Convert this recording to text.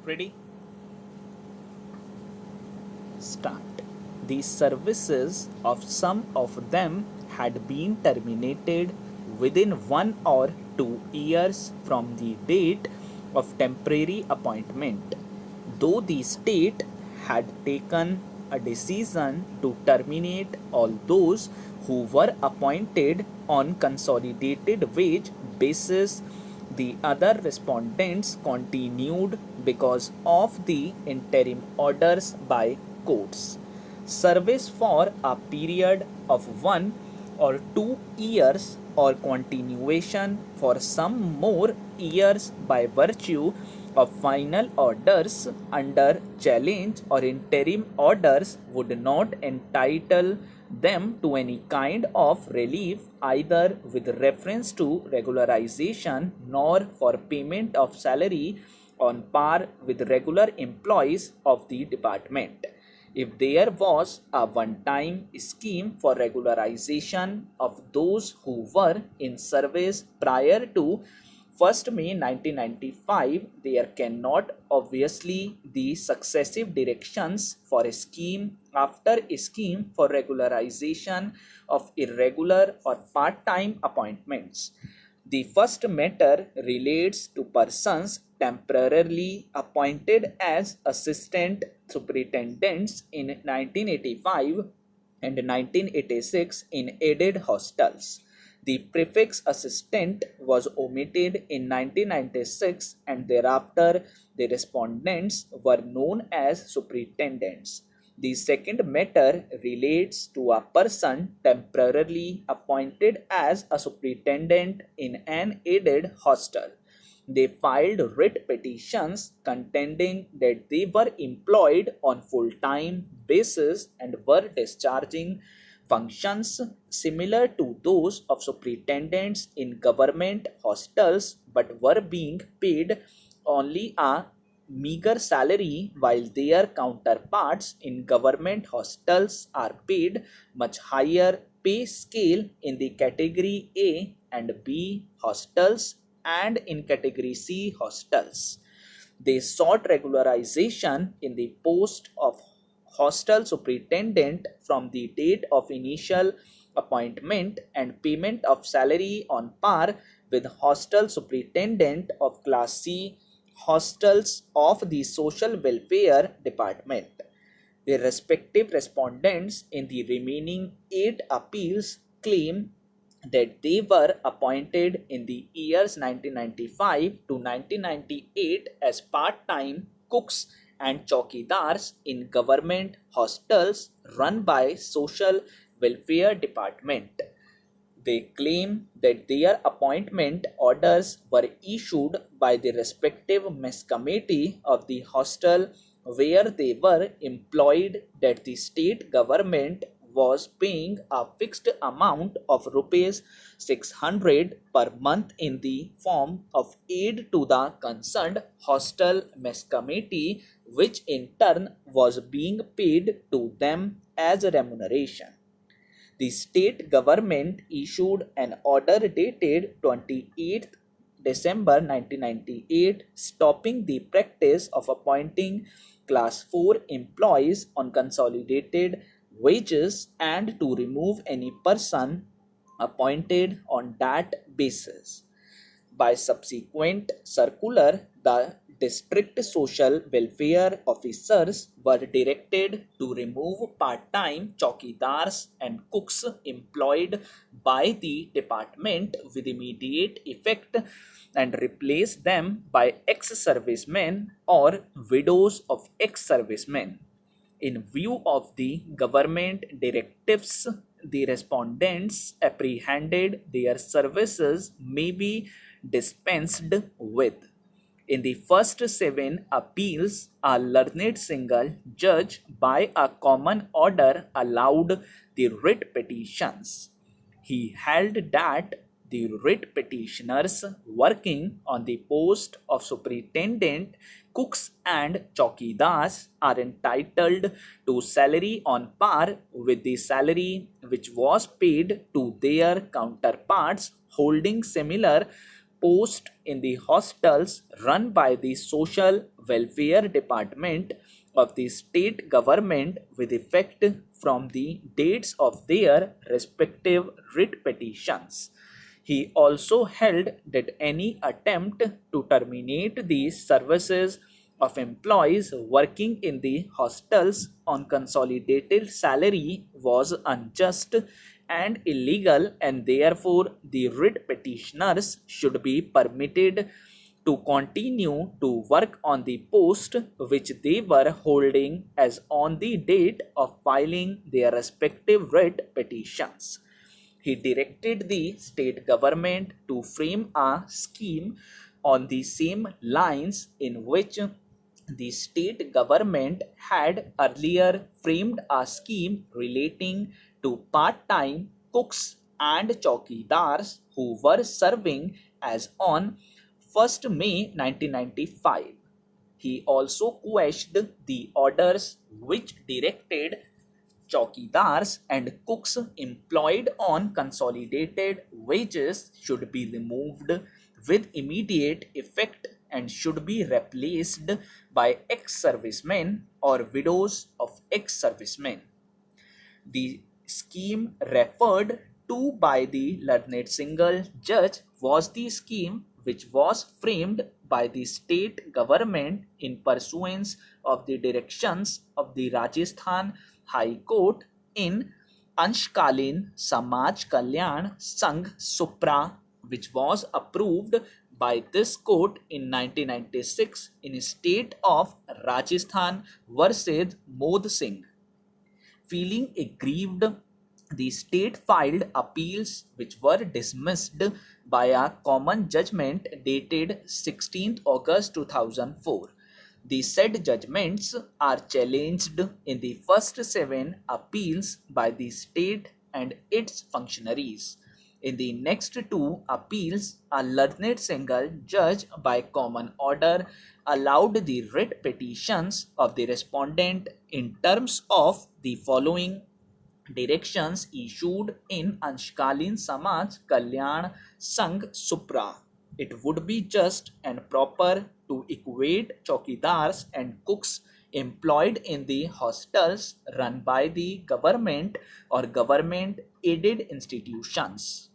Ready? Start. The services of some of them had been terminated within 1 or 2 years from the date of temporary appointment, though the state had taken a decision to terminate all those who were appointed on consolidated wage basis. The other respondents continued because of the interim orders by courts. Service for a period of 1 or 2 years or continuation for some more years by virtue of final orders under challenge or interim orders would not entitle them to any kind of relief either with reference to regularization nor for payment of salary on par with regular employees of the department. If there was a one-time scheme for regularization of those who were in service prior to 1st May 1995, there cannot obviously the successive directions for a scheme after a scheme for regularization of irregular or part-time appointments. The first matter relates to persons temporarily appointed as assistant superintendents in 1985 and 1986 in aided hostels. The prefix assistant was omitted in 1996 and thereafter the respondents were known as superintendents. The second matter relates to a person temporarily appointed as a superintendent in an aided hostel. They filed writ petitions contending that they were employed on full-time basis and were discharging functions similar to those of superintendents in government hostels but were being paid only a meager salary while their counterparts in government hostels are paid much higher pay scale in the category A and B hostels and in category C hostels. They sought regularization in the post of hostel superintendent from the date of initial appointment and payment of salary on par with hostel superintendent of class C hostels of the social welfare department. The respective respondents in the remaining 8 appeals claim that they were appointed in the years 1995 to 1998 as part-time cooks and chowkidars in government hostels run by social welfare department. They claim that their appointment orders were issued by the respective mess committee of the hostel where they were employed, that the state government was paying a fixed amount of rupees 600 per month in the form of aid to the concerned hostel mess committee, which in turn was being paid to them as remuneration. The state government issued an order dated 28th December 1998 stopping the practice of appointing class 4 employees on consolidated wages and to remove any person appointed on that basis. By subsequent circular, the district social welfare officers were directed to remove part-time chowkidars and cooks employed by the department with immediate effect and replace them by ex-servicemen or widows of ex-servicemen. In view of the government directives, the respondents apprehended their services may be dispensed with. In the first 7 appeals, a learned single judge by a common order allowed the writ petitions. He held that the writ petitioners working on the post of superintendent, cooks and chowkidars are entitled to salary on par with the salary which was paid to their counterparts holding similar post in the hostels run by the social welfare department of the state government with effect from the dates of their respective writ petitions. He also held that any attempt to terminate the services of employees working in the hostels on consolidated salary was unjust and illegal, and therefore the writ petitioners should be permitted to continue to work on the post which they were holding as on the date of filing their respective writ petitions. He directed the state government to frame a scheme on the same lines in which the state government had earlier framed a scheme relating to part-time cooks and chowkidars who were serving as on 1st May 1995. He also quashed the orders which directed chowkidars and cooks employed on consolidated wages should be removed with immediate effect and should be replaced by ex-servicemen or widows of ex-servicemen. The scheme referred to by the learned single judge was the scheme which was framed by the state government in pursuance of the directions of the Rajasthan High Court in Anshkalin Samaj Kalyan Sangh Supra, which was approved by this court in 1996 in state of Rajasthan versus Mod Singh. Feeling aggrieved, the state filed appeals which were dismissed by a common judgment dated 16th August 2004. The said judgments are challenged in the first 7 appeals by the state and its functionaries. In the next 2 appeals, a learned single judge by common order allowed the writ petitions of the respondent in terms of the following directions issued in Anshkalin Samaj Kalyan Sangh Supra. It would be just and proper to equate chowkidars and cooks employed in the hostels run by the government or government aided institutions.